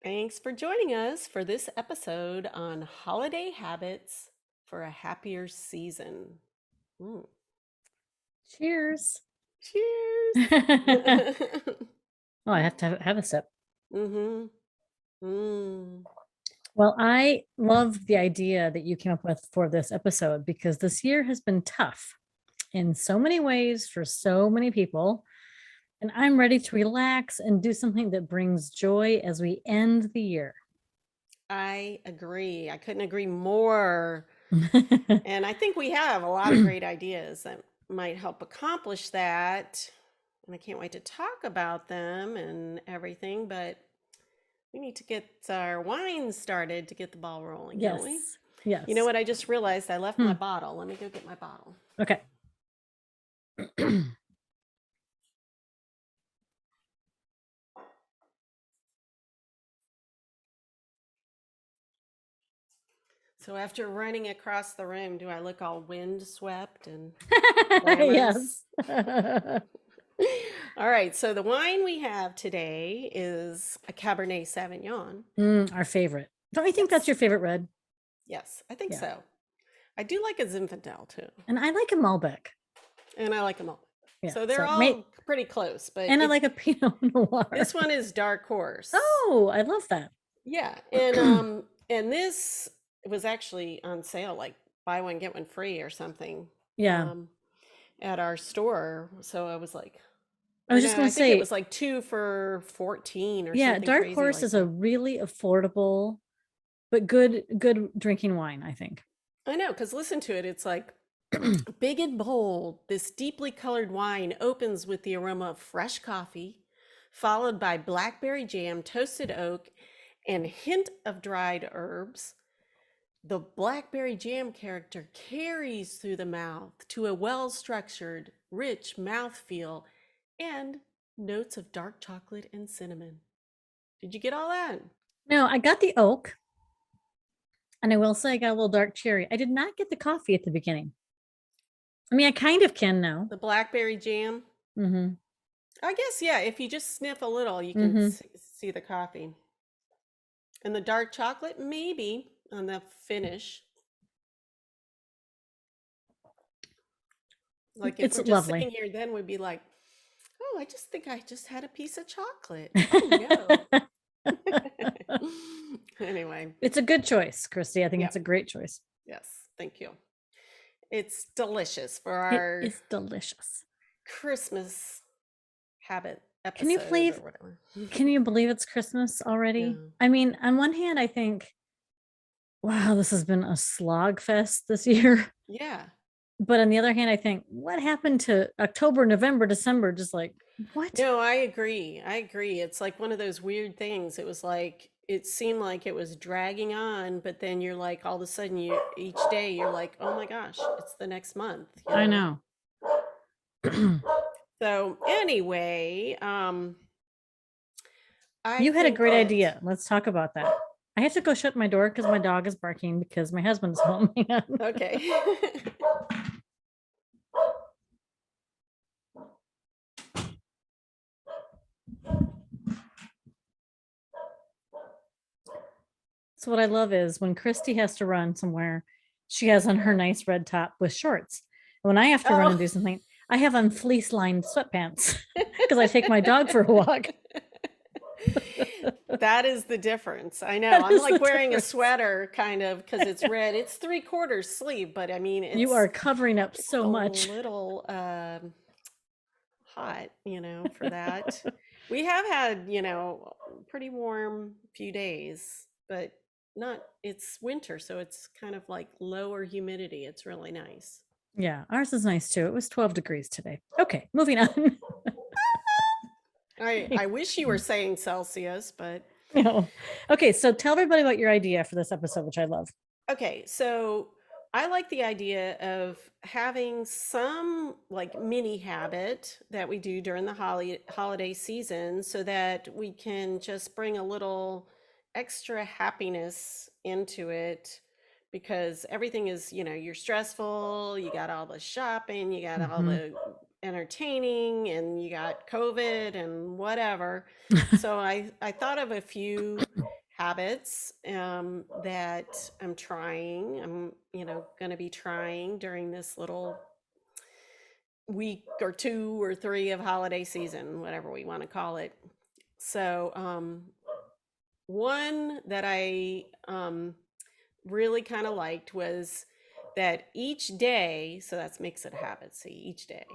Thanks for joining us for this episode on holiday habits for a happier season. Mm. Cheers. Cheers. Oh, I have to have a sip. Mm-hmm. Mm. Well, I love the idea that you came up with for this episode because this year has been tough in so many ways for so many people. And I'm ready to relax and do something that brings joy as we end the year. I agree. I couldn't agree more. And I think we have a lot of great ideas that might help accomplish that. And I can't wait to talk about them and everything, but we need to get our wine started to get the ball rolling, don't we? Yes. You know Yes. what? I just realized I left my Hmm. bottle. Let me go get my bottle. Okay. So after running across the room, do I look all windswept and glamorous? Yes. All right, so the wine we have today is a Cabernet Sauvignon. Our favorite. Don't you think that's Yes, your favorite red? yes, I think Yeah. so. I do like a Zinfandel too, And I like a Malbec. and I like them all. Yeah. So they're So mate, all pretty close, but and I like a Pinot Noir. this one is dark horse. Oh, I love that. Yeah, and this was actually on sale, like buy one get one free or something, Yeah. um, at our store. So I was like, I or was just no, going I to think it say, was like two for 14 or yeah, something Dark crazy Horse like is a that. really affordable but good drinking wine, I think. I know, because listen to it. It's like big and bold. This deeply colored wine opens with the aroma of fresh coffee, followed by blackberry jam, toasted oak, and hint of dried herbs. The blackberry jam character carries through the mouth to a well-structured, rich mouthfeel and notes of dark chocolate and cinnamon. Did you get all that? No, I got the oak, and I will say I got a little dark cherry. I did not get the coffee at the beginning. I mean, I kind of can now. The blackberry jam? Mm-hmm. I guess, yeah, if you just sniff a little, you can Mm-hmm. see the coffee. And the dark chocolate, maybe on the finish. Like if It's we're just lovely. sitting here, then we'd be like, oh, I just think I just had a piece of chocolate. Oh no. Anyway, It's a good choice, Christy. I think yeah, it's a great choice. yes, thank you. It's delicious for It our is delicious. Christmas habit Can you episode or believe whatever. can you believe it's Christmas already? Yeah. I mean, on one hand, I think, wow, this has been a slog fest this year. Yeah. But on the other hand, I think, what happened to October, November, December? Just like, what? No, I agree. I agree. It's like one of those weird things. It was like it seemed like it was dragging on, but then you're like all of a sudden you each day you're like, "Oh my gosh, it's the next month," you I know? know. So, anyway, I You had a think great that idea. Let's talk about that. I have to go shut my door because my dog is barking because my husband's home. Hang on. okay. So what I love is when Christy has to run somewhere, she has on her nice red top with shorts. When I have to run and Oh. do something, I have on fleece lined sweatpants because I take my dog for a walk. That is the difference. I know. That I'm is the like wearing a difference. sweater kind of because it's red. It's 3/4 sleeve, but I mean, You are covering up it's so a much. little hot, for that. We have had, pretty warm few days, but not, it's winter, so it's kind of like lower humidity. It's really nice. Yeah, ours is nice too. It was 12 degrees today. Okay, moving on. I wish you were saying Celsius, but No. Okay, so tell everybody about your idea for this episode, which I love. okay, so I like the idea of having some like mini habit that we do during the holiday season so that we can just bring a little extra happiness into it because everything is, you're stressful, you got all the shopping, you got all Mhm. the entertaining, and you got COVID and whatever. So I thought of a few habits that I'm trying. I'm, going to be trying during this little week or two or three of holiday season, whatever we want to call it. So, one that I really kind of liked was that each day, so that makes it a habit. See, each day,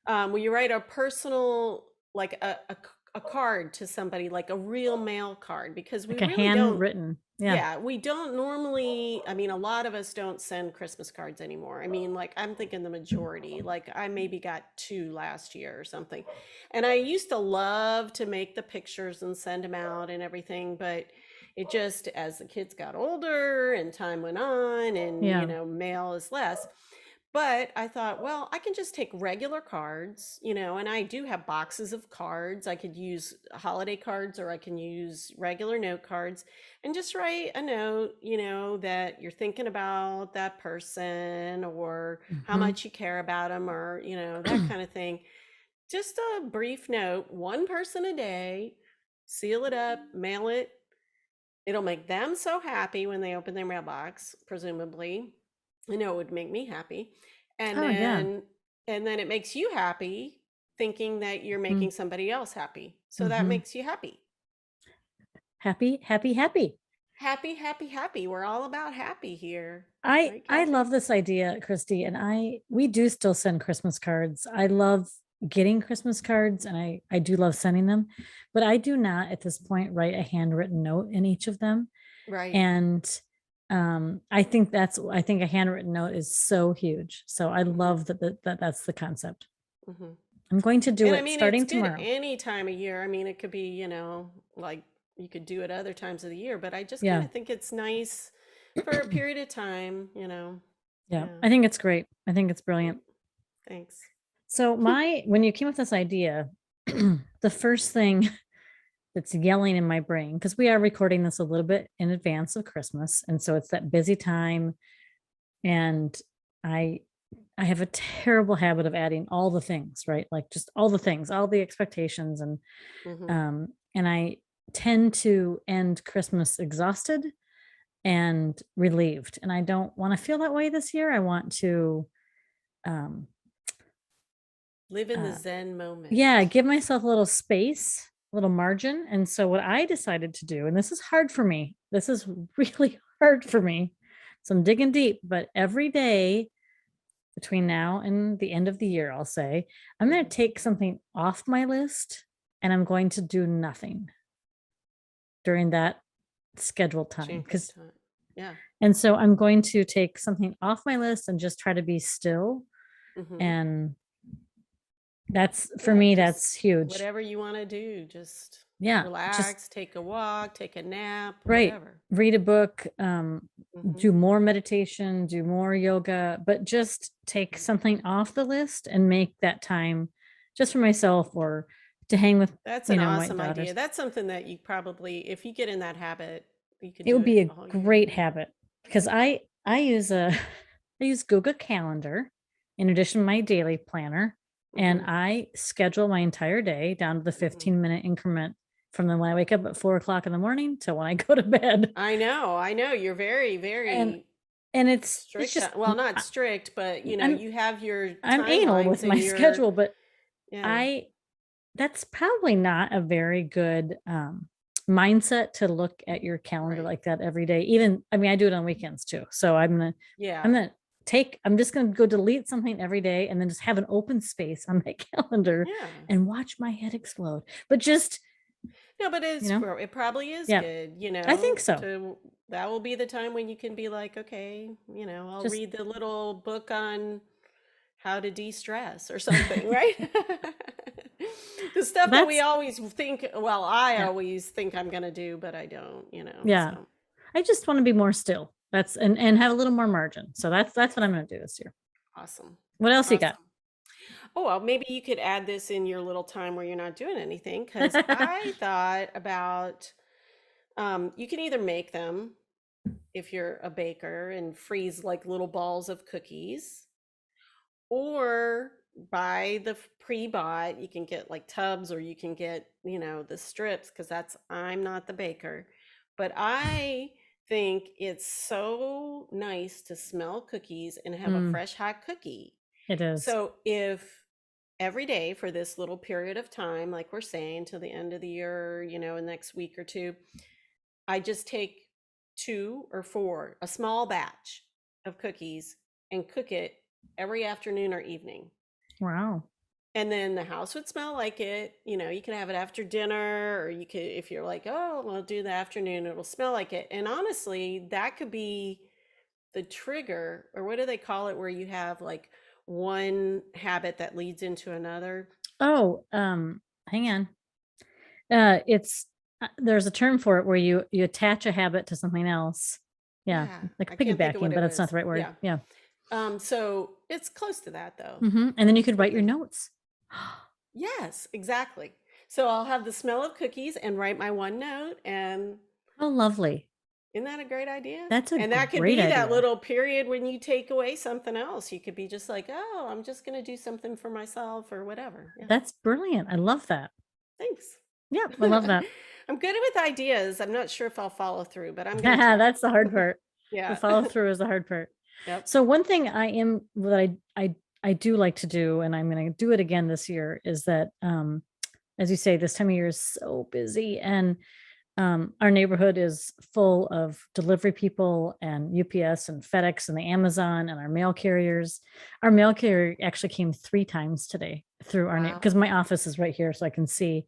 will you write a personal, like a card to somebody, like a real mail card, because we Like a really don't, handwritten. Yeah. yeah, we don't normally, I mean, a lot of us don't send Christmas cards anymore. I mean, like, I'm thinking the majority, like, I maybe got two last year or something. And I used to love to make the pictures and send them out and everything, but it just, as the kids got older and time went on and, Yeah. mail is less. But I thought, well, I can just take regular cards, and I do have boxes of cards. I could use holiday cards or I can use regular note cards and just write a note, that you're thinking about that person or how Hmm. much you care about them or, that kind of thing. Just a brief note, one person a day, seal it up, mail it. It'll make them so happy when they open their mailbox, presumably. I know it would make me happy. And Oh, yeah. then and then it makes you happy thinking that you're making somebody else happy. So that Mm-hmm. makes you happy. Happy, happy, happy. Happy, happy, happy. We're all about happy here. I Right, I Kathy? love this idea, Christy, and we do still send Christmas cards. I love getting Christmas cards and I do love sending them, but I do not at this point write a handwritten note in each of them. Right. And I think a handwritten note is so huge. So I Hmm. love that's the concept. Hmm. I'm going to do And I it mean, it's starting good tomorrow. any time of year. I mean, it could be, like you could do it other times of the year, but I just kind Yeah. of think it's nice for a period of time. Yeah. Yeah. I think it's great. I think it's Yep. brilliant. Thanks. So when you came up with this idea, the first thing that's yelling in my brain, because we are recording this a little bit in advance of Christmas, and so it's that busy time, and I I have a terrible habit of adding all the things, right? Like just all the things, all the expectations, Hmm. and I tend to end Christmas exhausted and relieved, and I don't want to feel that way this year. I want to um Live in the uh Zen moment. yeah, give myself a little space, a little margin. And so what I decided to do, and this is hard for me. This is really hard for me. So I'm digging deep, but every day between now and the end of the year, I'll say, I'm going to Hmm. take something off my list and I'm going to do nothing during that scheduled time. Chunk of Cause, time. Yeah. and so I'm going to take something off my list and just try to be still. Hmm. And that's for Yeah. me, Just that's huge. whatever you want to do. Just Yeah. Just relax, take a walk, take a nap, right. whatever. Read a book, Hmm. do more meditation, do more yoga, but just take something off the list and make that time just for myself or to hang with, That's an my awesome idea. daughters. That's something that you probably, if you get in that habit, you could It do would it be a all year. great habit because I use a I use Google Calendar in addition to my daily planner, and Hmm. I schedule my entire day down to the Hmm. 15-minute increment from the when I wake up at 4 o'clock in the morning to when I go to bed. I know. I know. You're very, And very it's strict. just Well, not strict, but I'm you have your I'm anal timelines with my and your, schedule, but yeah. I that's probably not a very good mindset to look at your calendar Right. like that every day. Even I mean, I do it on weekends too. So I'm Yeah. gonna I'm just gonna go delete something every day and then just have an open space on my calendar Yeah. and watch my head explode. But just, No, but you know, it probably is yeah, good, I think so. to that will be the time when you can be like, okay, I'll Just read the little book on how to de-stress or something, right? The stuff that we that's always think, well, I yeah, always think I'm gonna do, but I don't. yeah. So I just want to be more still. That's and have a little more margin. So that's what I'm gonna do this year. awesome. What else you got? Awesome. Oh, well, maybe you could add this in your little time where you're not doing anything, because I thought about you can either make them if you're a baker and freeze like little balls of cookies, or buy the pre-bought. You can get like tubs or you can get, the strips because I'm not the baker. But I think it's so nice to smell cookies and have a Mm, fresh hot cookie. it is. So if every day for this little period of time, like we're saying, till the end of the year, next week or two, I just take two or four, a small batch of cookies and cook it every afternoon or evening. Wow. And then the house would smell like it. You can have it after dinner, or you could, if you're like, oh, we'll do the afternoon, it'll smell like it. And honestly, that could be the trigger, or what do they call it, where you have like one habit that leads into another. Oh, hang on. It's there's a term for it where you attach a habit to something else. Yeah, Yeah, like I can't think of piggybacking, what but it that's not was. the right word. Yeah. Yeah. So it's close to that though. And then you could write your Because notes. yes, exactly. So I'll have the smell of cookies and write my one note. And Oh, lovely. isn't that a great idea? That's a And that could great be that idea. little period when you take away something else. You could be just like, oh, I'm just going to do something for myself or whatever. Yeah. That's brilliant. I love that. Thanks. Yeah, I love that. I'm good with ideas. I'm not sure if I'll follow through, but I'm going to try. That's the hard part. The Yeah. follow through is the hard part. Yep. So one thing I do like to do, and I'm going to do it again this year, is that as you say, this time of year is so busy, and our neighborhood is full of delivery people and UPS and FedEx and the Amazon and our mail carriers. Our mail carrier actually came 3 times today through our name Wow. because my office is right here, so I can see.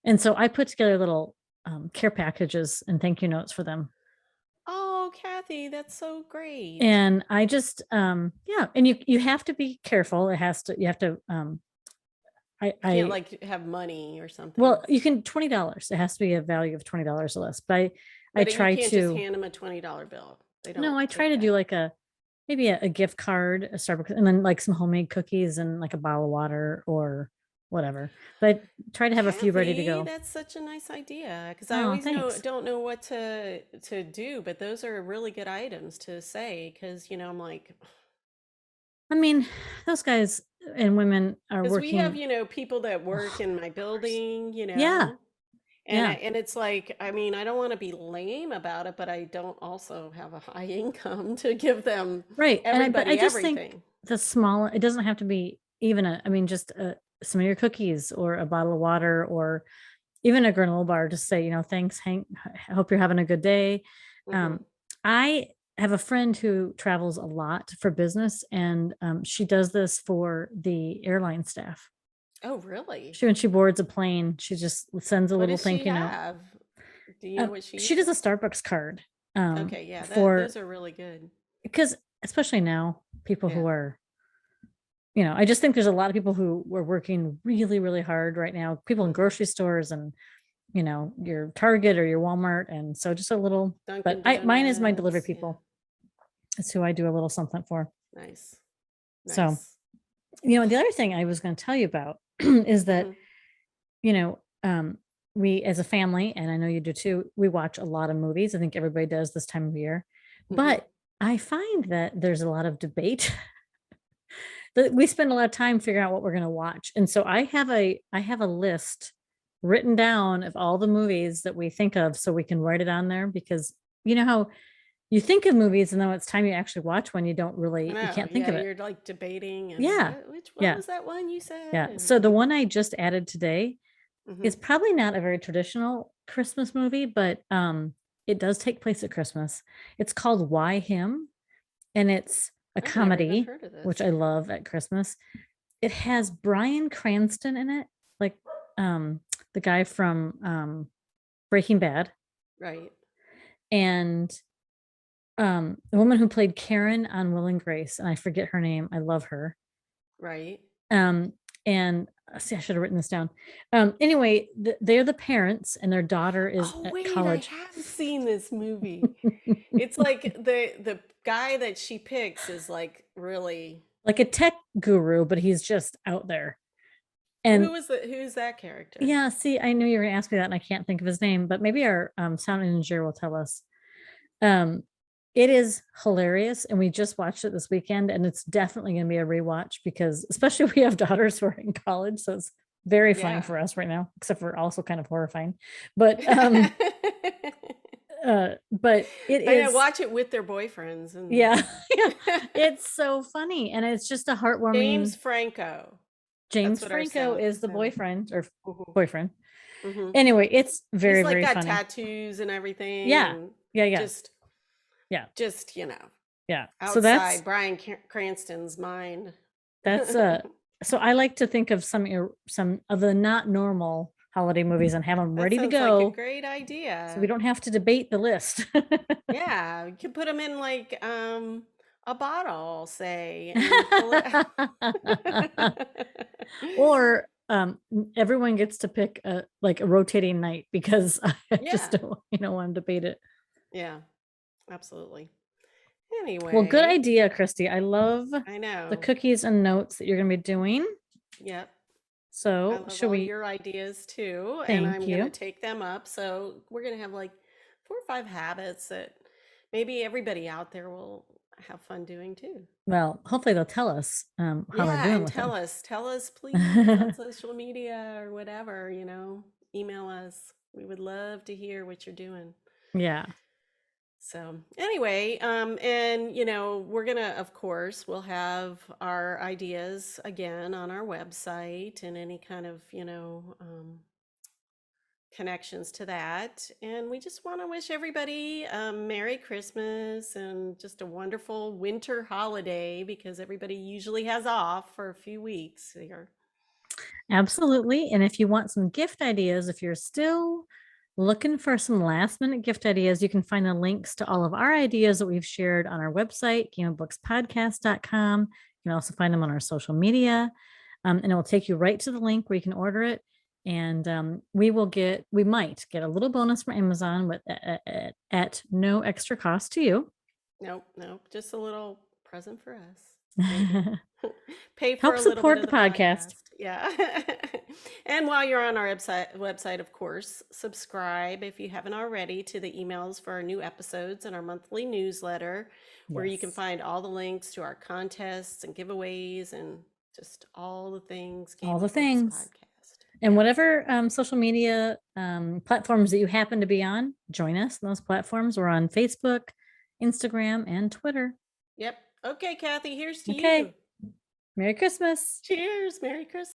And so I put together little care packages and thank you notes for them. Oh, Kathy, that's so great. And I just yeah, and you have to be careful. It has to you have to You can't I like have money or something. well, you can $20. It has to be a value of $20 or less. But I But you try can't just to hand them a $20 bill. They don't no, I try take to do that. like a maybe a gift card, a Starbucks, and then like some homemade cookies and like a bottle of water or whatever. But I try to have a few ready to Kathy, go. that's such a nice idea because I Oh, always thanks. don't know what to do, but those are really good items to say because I'm like, I mean, those guys and women are because we have working. people that work Oh, in my of course. building, Yeah. and Yeah. it's like, I mean, I don't want to be lame about it, but I don't also have a high income to give them Right. But I everybody just think everything. the smaller, it doesn't have to be even I mean, just some of your cookies or a bottle of water or even a granola bar. Just say, thanks, Hank. I hope you're having a good day. Hmm. Um, I have a friend who travels a lot for business, and she does this for the airline staff. Oh, really? When she boards a plane, she just sends a What little does she thank you note. have? Do you know what she She does a uses? Starbucks card Okay, yeah, those for are really good. because especially now people Yeah. who are I just think there's a lot of people who were working really, really hard right now, people in Hmm. grocery stores and, your Target or your Walmart. And so just a little, but Dunkin' mine is my delivery Donuts. Yeah. people. It's who I do a little something for. Nice. So, Nice. the other thing I was going to tell you about is that, Hmm. you know, um, we as a family, and I know you do too, we watch a lot of movies. I think everybody does this time of year. Hmm. But I find that there's a lot of debate that we spend a lot of time figuring out what we're going to watch. And so I have a list written down of all the movies that we think of so we can write it on there because you know how you think of movies and then when it's time you actually watch one I you know. can't think Yeah, of it. you're like debating and Yeah. what Yeah. was that one you said? Yeah. And So the one I just added today hmm. is probably not a very traditional Christmas movie, but it does take place at Christmas. It's called Why Him, and it's a I've never even comedy, heard of which this. I love at Christmas. It has Bryan Cranston in it, like um the guy from Breaking Bad, Right. and the woman who played Karen on Will and Grace, and I forget her name. I love her. Right. Um and see, I should have written this down. Anyway, they're the parents and their daughter is Oh, at wait, I college. have seen this movie. It's like the guy that she picks is like really. Like a tech guru, but he's just out there. Well, And who's that character? yeah, see, I knew you were gonna ask me that and I can't think of his name, but maybe our sound engineer will tell us. Um, It is hilarious, and we just watched it this weekend, and it's definitely going to be a rewatch because, especially, we have daughters who are in college, so it's very funny Yeah. for us right now, except for also kind of horrifying. But but it I know, is, watch it with their boyfriends and yeah, yeah, it's so funny, and it's just a James heartwarming. Franco. That's James what our Franco is the sound. boyfriend or Mhm, boyfriend. mhm. Anyway, it's He's very, like very got funny. tattoos and everything, Yeah, and yeah, yeah, just, yeah, just you know, yeah. So outside Bryan Cranston's mind. that's so I like to think of some of the not normal holiday movies and have them That ready to sounds like a go, great so we idea. don't have to debate the list. Yeah, you could put them in like a bottle, say, and pull it. Or everyone gets to pick a like a rotating night because I just Yeah, don't want to debate it. yeah, absolutely. Well, good Anyway, idea, Christy. I love I the know. cookies and notes that you're going to be doing. Yep. I So, love should all we? your ideas too, and Thank I'm going to you. take them up. So, we're going to have like 4 or 5 habits that maybe everybody out there will have fun doing too. Well, hopefully they'll tell us how they're Yeah, doing and with tell us please on them. social media or whatever, email us. We would love to hear what you're doing. Yeah, So anyway, and we're gonna, of course, we'll have our ideas again on our website and any kind of, connections to that. And we just want to wish everybody a Merry Christmas and just a wonderful winter holiday because everybody usually has off for a few weeks here. absolutely. And if you want some gift ideas, if you're still looking for some last minute gift ideas, you can find the links to all of our ideas that we've shared on our website, gameofbookspodcast.com. You can also find them on our social media. And it will take you right to the link where you can order it. And we might get a little bonus from Amazon at no extra cost to you. Nope, nope, just a little present for us, maybe. Pay for Help a little bit support of the the podcast. podcast. Yeah. And while you're on our website, of course, subscribe if you haven't already to the emails for our new episodes and our monthly newsletter, where you can Yes. find all the links to our contests and giveaways and just all the things All Game the of Books things. podcast. And Yeah. whatever social media platforms that you happen to be on, join us in those platforms. We're on Facebook, Instagram, and Twitter. Yep. Okay, Kathy, here's to you. Okay. Merry Christmas. Cheers. Merry Christmas.